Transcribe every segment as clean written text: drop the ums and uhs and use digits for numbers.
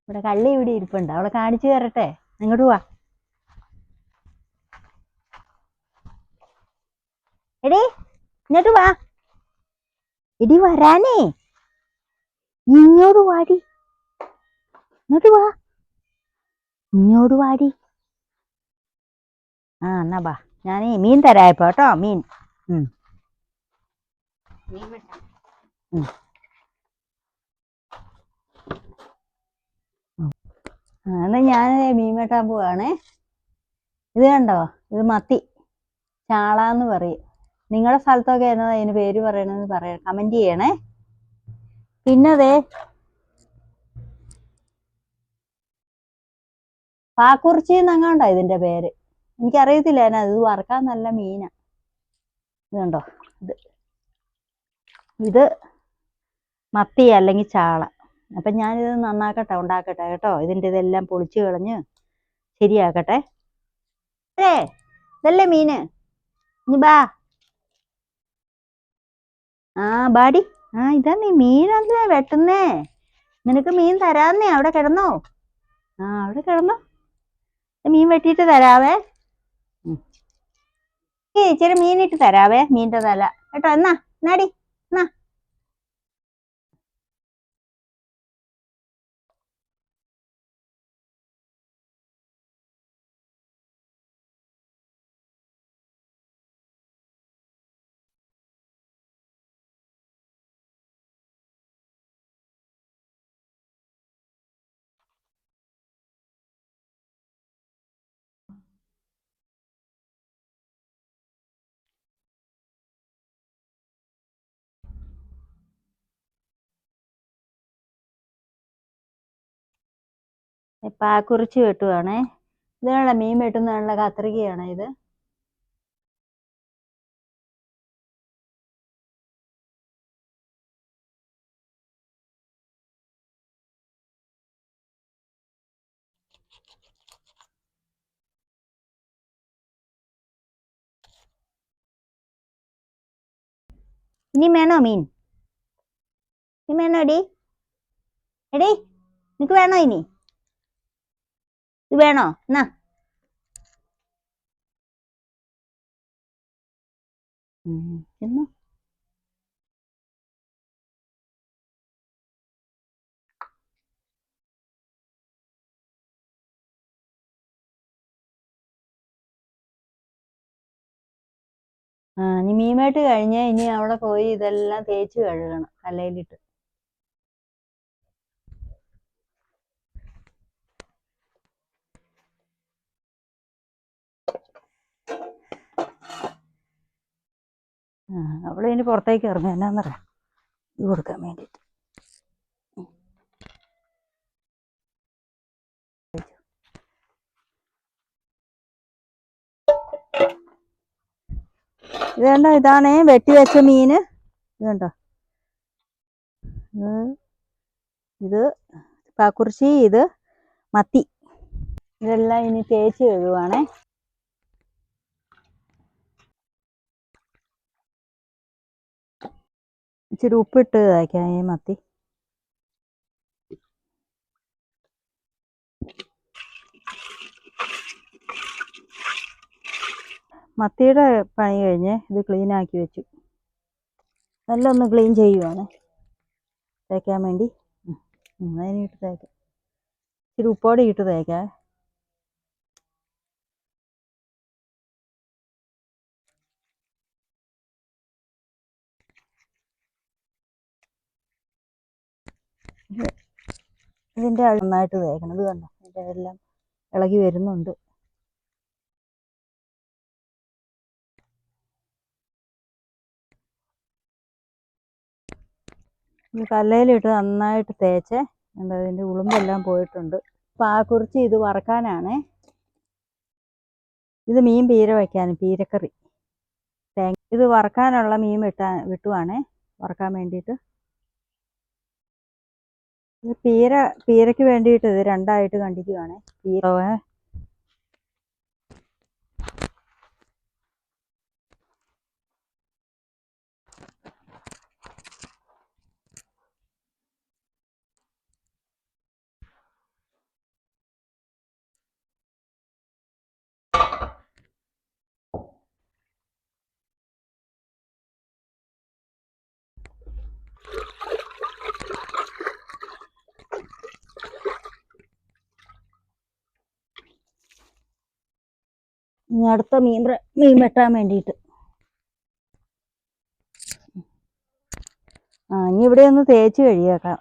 ഇവിടെ കള്ളി ഇവിടെ ഇരിപ്പുണ്ട്, അവളെ കാണിച്ചു തരട്ടെ. ഇങ്ങോട്ട് വാ. എടീ ഇങ്ങോട്ട് വാ. എടി വരാനേ, ഇങ്ങോട്ട് വാടി. ഇങ്ങോട്ട് വാ, ഇങ്ങോട്ട് വാടി. എന്നാ വാ, ഞാനേ മീൻ തരായപ്പോ കേട്ടോ. മീൻ എന്നാ ഞാൻ മീൻ വെട്ടാൻ പോവാണേ. ഇത് കണ്ടോ, ഇത് മത്തി, ചാളാന്ന് പറയും. നിങ്ങളുടെ സ്ഥലത്തൊക്കെ എന്നതാ അതിന് പേര് പറയണെന്ന് പറയാം, കമന്റ് ചെയ്യണേ. പിന്നെ അതെ പാക്കുറിച്ചി എന്നങ്ങാണ്ടോ ഇതിന്റെ പേര്, എനിക്കറിയത്തില്ല. ഇത് വറുക്കാൻ നല്ല മീനാ. ഇത് കണ്ടോ, ഇത് മത്തി അല്ലെങ്കിൽ ചാള. അപ്പൊ ഞാനിത് നന്നാക്കട്ടെ, ഉണ്ടാക്കട്ടെ കേട്ടോ. ഇതിന്റെ ഇതെല്ലാം പൊളിച്ചു കളഞ്ഞ് ശരിയാക്കട്ടെ. ഇതല്ലേ മീന്, ഇനി ബാ. ബാടി. ഇതാ നീ മീനല്ലേ വെട്ടുന്നേ. നിനക്ക് മീൻ തരാന്നേ. അവിടെ കിടന്നോ. അവിടെ കിടന്നോ. മീൻ വെട്ടിയിട്ട് തരാവേ. ഇച്ചിരി മീനിട്ട് തരാവേ, മീൻ്റെ തല കേട്ടോ. എന്നാടി എന്നാ. പാക്കുറിച്ച് വെട്ടുവാണേ. ഇതാണല്ലോ മീൻ വെട്ടുന്നതാണല്ലോ, കത്രികയാണ് ഇത്. ഇനി വേണോ മീൻ? ഇനി വേണോ എടി? നിനക്ക് വേണോ ഇനി? ഇത് വേണോ? എന്നാ. എന്നോ. ഇനി മീൻ വെട്ട് കഴിഞ്ഞ് ഇനി അവിടെ പോയി ഇതെല്ലാം തേച്ച് കഴുകണം കല്ലയിലിട്ട്. അവള് ഇനി പുറത്തേക്ക് ഇറങ്ങും. എന്നാന്നറിയാം, ഇത് കൊടുക്കാൻ വേണ്ടിയിട്ട്. ഇത് കണ്ടോ, ഇതാണ് വെട്ടി വെച്ച മീന്. ഇത് കണ്ടോ, ഇത് പാക്കുറിച്ചി, ഇത് മത്തി. ഇതെല്ലാം ഇനി തേച്ച് കഴുകുവാണേ. ഇച്ചിരി ഉപ്പിട്ട് തേക്കാം ഈ മത്തി. മത്തിയുടെ പണി കഴിഞ്ഞ് ഇത് ക്ലീൻ ആക്കി വെച്ചു. നല്ല ഒന്ന് ക്ലീൻ ചെയ്യുവാണ് തേക്കാൻ വേണ്ടി. അതിനിട്ട് തേക്കാം, ഇച്ചിരി ഉപ്പോടെ ഇട്ട് തേക്കാം. ഇതിൻ്റെ നന്നായിട്ട് തേക്കണം. ഇത് കണ്ടോ, ഇതിൻ്റെ എല്ലാം ഇളകി വരുന്നുണ്ട്. ഈ കല്ലയിലിട്ട് നന്നായിട്ട് തേച്ച് എന്താ, ഇതിൻ്റെ ഉളുമ്പെല്ലാം പോയിട്ടുണ്ട്. പാക്കുറിച്ചി ഇത് വറക്കാനാണേ. ഇത് മീൻ പീര വയ്ക്കാൻ, പീരക്കറി. ഇത് വറക്കാനുള്ള മീൻ വെട്ടുവാണേ, വറക്കാൻ വേണ്ടിയിട്ട്. ഇത് പീരയ്ക്ക് വേണ്ടിയിട്ട് ഇത് രണ്ടായിട്ട് കണ്ടിക്കുവാണേ. ഇനി അടുത്ത മീൻ വെട്ടാൻ വേണ്ടിയിട്ട്. ഇനി ഇവിടെ ഒന്ന് തേച്ച് കഴിയേക്കാം.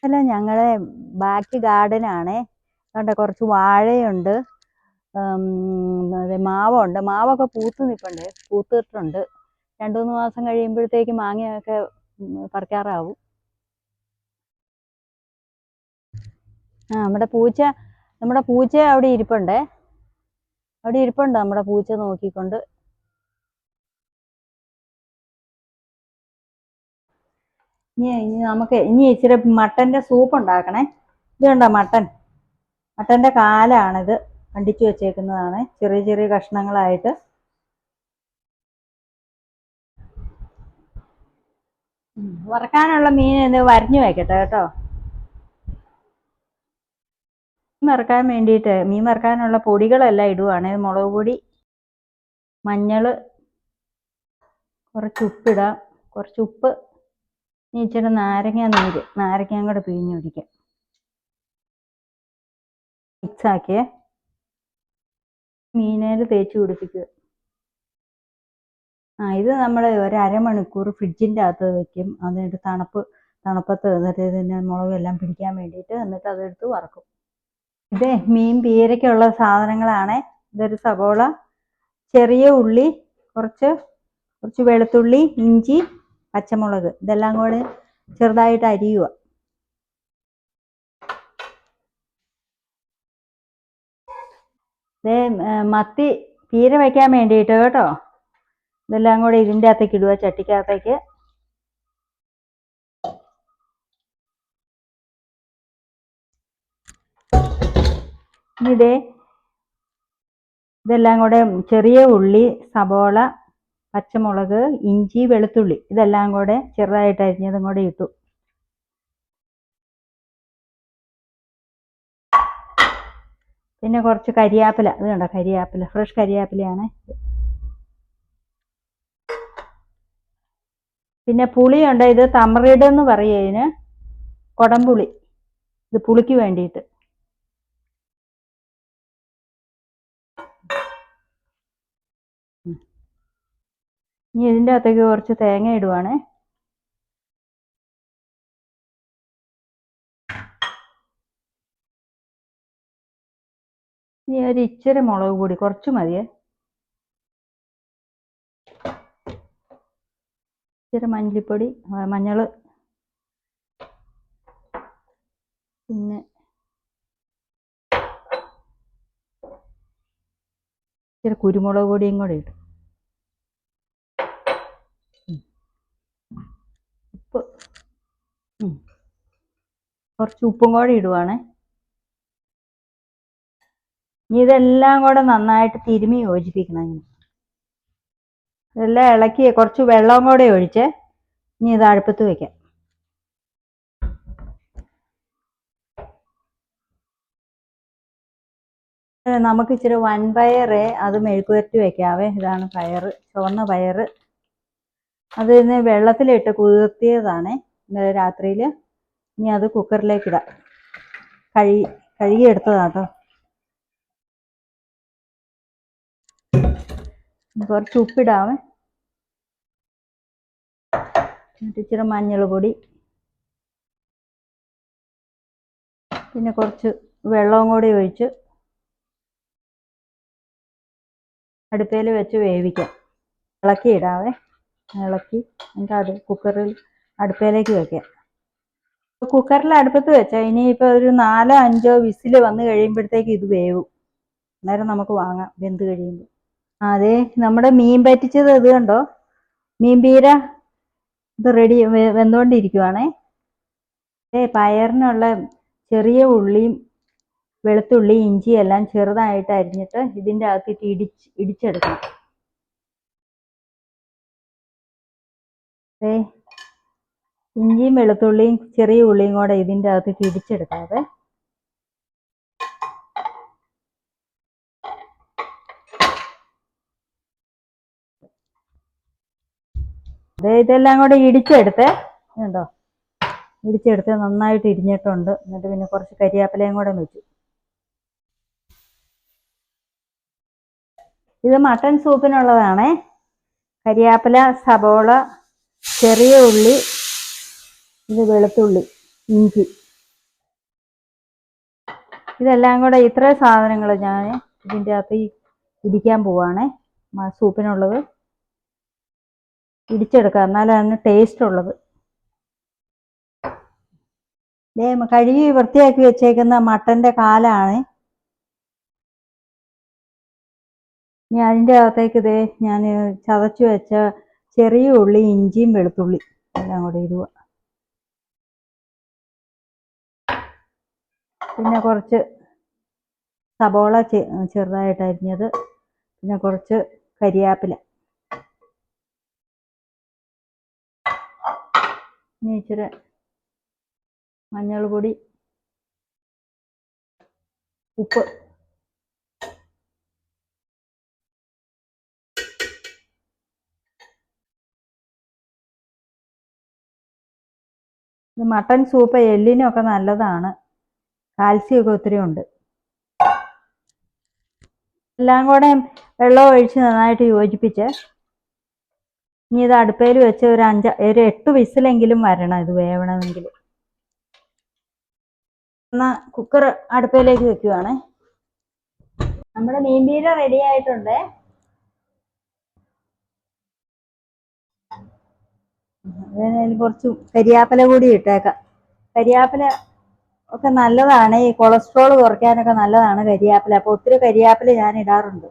അല്ല, ഞങ്ങളെ ബാക്കി ഗാർഡനാണേ. അതുകൊണ്ട് കുറച്ച് വാഴയുണ്ട്, മാവുണ്ട്. മാവൊക്കെ പൂത്തിട്ടുണ്ട്. 2-3 മാസം കഴിയുമ്പോഴത്തേക്ക് മാങ്ങയൊക്കെ പറിക്കാറാവും. നമ്മുടെ പൂച്ച അവിടെ ഇരിപ്പുണ്ട്. നമ്മുടെ പൂച്ച നോക്കിക്കൊണ്ട്. ഇനി ഇച്ചിരി മട്ടന്റെ സൂപ്പ് ഉണ്ടാക്കണേ. ഇത് കണ്ടോ, മട്ടന്റെ കാലാണിത്. കണ്ടിച്ചു വെച്ചേക്കുന്നതാണ് ചെറിയ ചെറിയ കഷ്ണങ്ങളായിട്ട്. വറക്കാനുള്ള മീൻ ഇത് വരഞ്ഞു വെക്കട്ടെ കേട്ടോ. മീൻ വറക്കാനുള്ള പൊടികളെല്ലാം ഇടുവാണ്. മുളക് പൊടി, മഞ്ഞള്, കുറച്ച് ഉപ്പിടാം. ഇച്ചിരി നാരങ്ങയും കൂടെ പിഴിഞ്ഞൊഴിക്കാം. മിക്സാക്കിയേ മീനേൽ തേച്ച് പിടിപ്പിക്കുക. ഇത് നമ്മൾ ഒരു അരമണിക്കൂർ ഫ്രിഡ്ജിൻ്റെ അകത്ത് വെക്കും. എന്നിട്ട് തണുപ്പത്ത് എന്നിട്ട് ഇതിൻ്റെ മുളകെല്ലാം പിടിക്കാൻ വേണ്ടിയിട്ട്. എന്നിട്ട് അതെടുത്ത് വറക്കും. മീൻ പീരയ്ക്കുള്ള സാധനങ്ങളാണ്. ഇതൊരു സവോള, ചെറിയ ഉള്ളി, കുറച്ച് വെളുത്തുള്ളി, ഇഞ്ചി, പച്ചമുളക്, ഇതെല്ലാം കൂടി ചെറുതായിട്ട് അരിയുക. മത്തി പീര വയ്ക്കാൻ വേണ്ടിയിട്ട് കേട്ടോ. ഇതെല്ലാം കൂടി ഇതിൻ്റെ അകത്തേക്ക് ഇടുക, ചട്ടിക്കകത്തേക്ക്. ഇതെല്ലാം കൂടെ ചെറിയ ഉള്ളി, സബോള, പച്ചമുളക്, ഇഞ്ചി, വെളുത്തുള്ളി, ഇതെല്ലാം കൂടെ ചെറുതായിട്ട് അരിഞ്ഞതും കൂടെ ഇട്ടു. പിന്നെ കുറച്ച് കരിയാപ്പില. ഇത് കണ്ടോ, കരിയാപ്പില, ഫ്രഷ് കരിയാപ്പിലയാണ്. പിന്നെ പുളിയുണ്ട്. ഇത് തമറിഡ് എന്ന് പറയും ഇതിന്, കൊടംപുളി. ഇത് പുളിക്ക് വേണ്ടിയിട്ട്. ഇനി ഇതിൻ്റെ അകത്തേക്ക് കുറച്ച് തേങ്ങ ഇടുവാണ്. ഇനി ഒരു ഇച്ചിരി മുളക് പൊടി, കുറച്ച് മതിയേ. ഇച്ചിരി മഞ്ഞൾ, പിന്നെ ഇച്ചിരി കുരുമുളക് പൊടിയും കൂടെ ഇട്ടു. കുറച്ച് ഉപ്പും കൂടെ ഇടുവാണ്. ഇനി ഇതെല്ലാം കൂടെ നന്നായിട്ട് തിരുമ്മി യോജിപ്പിക്കണം. ഇതെല്ലാം ഇളക്കി കുറച്ച് വെള്ളവും കൂടെ ഒഴിച്ച് ഇനി ഇത് അടുപ്പത്ത് വെക്കാം. നമുക്ക് ഇച്ചിരി വൻപയർ, അത് മെഴുക്കുവരട്ടി വെക്കാവേ. ഇതാണ് പയറ്, ചുവന്ന പയറ്. അത് ഇന്ന് വെള്ളത്തിലിട്ട് കുതിർത്തിയതാണ് ഇന്നലെ രാത്രിയിൽ. ഇനി അത് കുക്കറിലേക്ക് ഇടാം. കഴുകിയെടുത്തതാട്ടോ. കുറച്ച് ഉപ്പിടാവേ. എന്നിട്ട് ഇച്ചിരി മഞ്ഞൾ പൊടി, പിന്നെ കുറച്ച് വെള്ളവും കൂടി ഒഴിച്ച് അടുപ്പയിൽ വെച്ച് വേവിക്കാം. ഇളക്കി ഇടാവേ. എന്നിട്ട് അത് കുക്കറിൽ അടുപ്പയിലേക്ക് വെക്കാം. കുക്കറിൽ അടുപ്പത്ത് വെച്ചാൽ ഇനിയിപ്പോൾ ഒരു 4-5 വിസിൽ വന്ന് കഴിയുമ്പോഴത്തേക്ക് ഇത് വേവും. അന്നേരം നമുക്ക് വാങ്ങാം വെന്ത് കഴിയുമ്പോൾ. അതെ, നമ്മുടെ മീൻ പറ്റിച്ചത് ഇത് കണ്ടോ, മീൻ പീര ഇത് റെഡി വെന്തുകൊണ്ടിരിക്കുവാണേ. പയറിനുള്ള ചെറിയ ഉള്ളിയും വെളുത്തുള്ളി, ഇഞ്ചി എല്ലാം ചെറുതായിട്ട് അരിഞ്ഞിട്ട് ഇതിൻ്റെ അകത്തിട്ട് ഇടിച്ചെടുക്കണം. ഇഞ്ചിയും വെളുത്തുള്ളിയും ചെറിയ ഉള്ളിയും കൂടെ ഇതിൻ്റെ അകത്തേക്ക് ഇടിച്ചെടുക്കാതെ. ഇതെല്ലാം കൂടെ ഇടിച്ചെടുത്ത് കണ്ടോ, ഇടിച്ചെടുത്ത് നന്നായിട്ട് ഇടിഞ്ഞിട്ടുണ്ട്. എന്നിട്ട് പിന്നെ കുറച്ച് കരിയാപ്പിലയും കൂടെ വെച്ചു. ഇത് മട്ടൻ സൂപ്പിനുള്ളതാണേ. കരിയാപ്പില, സബോള, ചെറിയ ഉള്ളി, ഇത് വെളുത്തുള്ളി, ഇഞ്ചി, ഇതെല്ലാം കൂടെ ഇത്രയും സാധനങ്ങൾ ഞാൻ ഇതിൻ്റെ അകത്ത് ഇടിക്കാൻ പോവാണേ. സൂപ്പിനുള്ളത് ഇടിച്ചെടുക്കാം, എന്നാലും അതിന് ടേസ്റ്റ് ഉള്ളത്. കഴുകി വൃത്തിയാക്കി വെച്ചേക്കുന്ന മട്ടൻ്റെ കാലാണ്. ഇനി അതിൻ്റെ അകത്തേക്ക് ഞാൻ ചതച്ച് വെച്ച ചെറിയ ഉള്ളി, ഇഞ്ചിയും വെളുത്തുള്ളി എല്ലാം കൂടി ഇടുക. പിന്നെ കുറച്ച് സബോള ചെറുതായിട്ട് അരിഞ്ഞത്, പിന്നെ കുറച്ച് കരിയാപ്പില, ഇനി ഇച്ചിരി മഞ്ഞൾ പൊടി, ഉപ്പ്, മട്ടൻ സൂപ്പ് എല്ലിനൊക്കെ നല്ലതാണ്, കാൽസ്യമൊക്കെ ഒത്തിരി ഉണ്ട്. എല്ലാം കൂടെ വെള്ളം ഒഴിച്ച് നന്നായിട്ട് യോജിപ്പിച്ച് ഇനി ഇത് അടുപ്പയിൽ വെച്ച് ഒരു 8 വിസിലെങ്കിലും വരണം ഇത് വേവണമെങ്കിൽ. എന്നാൽ കുക്കർ അടുപ്പയിലേക്ക് വെക്കുവാണേ. നമ്മുടെ മീൻപീര റെഡി ആയിട്ടുണ്ട്. അതിന് കുറച്ച് കരിയാപ്പില കൂടി ഇട്ടേക്കാം. കരിയാപ്പില ഒക്കെ നല്ലതാണ്, ഈ കൊളസ്ട്രോൾ കുറയ്ക്കാനൊക്കെ നല്ലതാണ് കരിയാപ്പില. അപ്പോൾ ഒത്തിരി കരിയാപ്പില ഞാൻ ഇടാറുണ്ട്.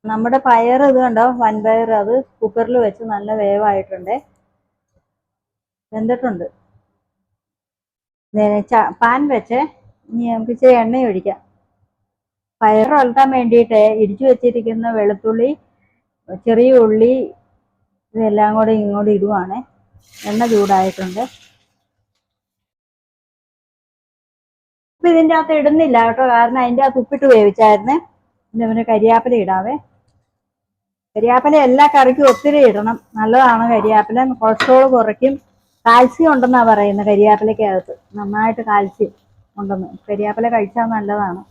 നമ്മുടെ പയർ ഇത് കണ്ടോ, വൻപയർ, അത് കുക്കറിൽ വെച്ച് നല്ല വേവായിട്ടുണ്ട്, വെന്തിട്ടുണ്ട്. പാൻ വെച്ച് ഇനി നമുക്ക് ഇച്ചിരി എണ്ണ ഒഴിക്കാം. പയർ വളർത്താൻ വേണ്ടിയിട്ട് ഇടിച്ചു വെച്ചിരിക്കുന്ന വെളുത്തുള്ളി, ചെറിയ ഉള്ളി, ഇതെല്ലാം കൂടെ ഇങ്ങോട്ട് ഇടുവാണ്. എണ്ണ ചൂടായിട്ടുണ്ട്. ഉപ്പ് ഇതിൻ്റെ അകത്ത് ഇടുന്നില്ല കേട്ടോ, കാരണം അതിൻ്റെ അകത്ത് ഉപ്പിട്ട് വേവിച്ചായിരുന്നു. പിന്നെ കരിയാപ്പില ഇടാവേ. കരിയാപ്പില എല്ലാ കറിക്കും ഒത്തിരി ഇടണം, നല്ലതാണ് കരിയാപ്പില. കൊളസ്ട്രോൾ കുറയ്ക്കും, കാൽസ്യം ഉണ്ടെന്നാണ് പറയുന്നത് കരിയാപ്പിലക്കകത്ത്, നന്നായിട്ട് കാൽസ്യം ഉണ്ടെന്ന്. കരിയാപ്പില കഴിച്ചാൽ നല്ലതാണ്.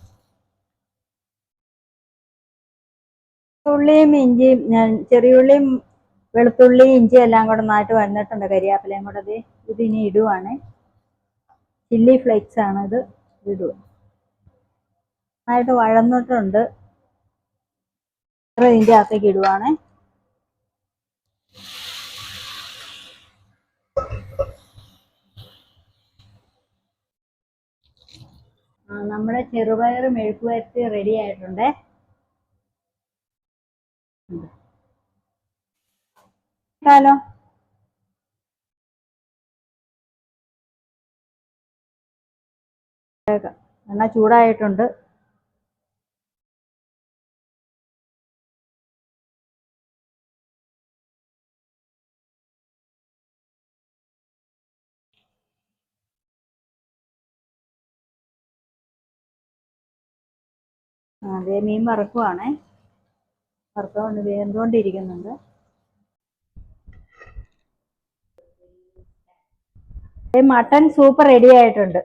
ഉള്ളിയും ഇഞ്ചിയും, ചെറിയുള്ളിയും വെളുത്തുള്ളി, ഇഞ്ചി എല്ലാം കൂടെ നന്നായിട്ട് വഴന്നിട്ടുണ്ട്. കരിയാപ്പിലയും കൂടെ ഇതിനി ഇടുവാണ്. ചില്ലി ഫ്ലേക്സ് ആണ് ഇത്, ഇടുക. നന്നായിട്ട് വഴന്നിട്ടുണ്ട്. ഇതിൻ്റെ അകത്തേക്ക് ഇടുവാണ്. നമ്മുടെ ചെറുപയർ മെഴുക്ക് വരട്ടി റെഡി ആയിട്ടുണ്ട്. ഹലോ, എണ്ണ ചൂടായിട്ടുണ്ട്. അതേ മീൻ വറുക്കുവാണേ, വറുത്തോണ്ട് വെന്തുകൊണ്ടിരിക്കുന്നുണ്ട്. മട്ടൻ സൂപ്പ് റെഡി ആയിട്ടുണ്ട്.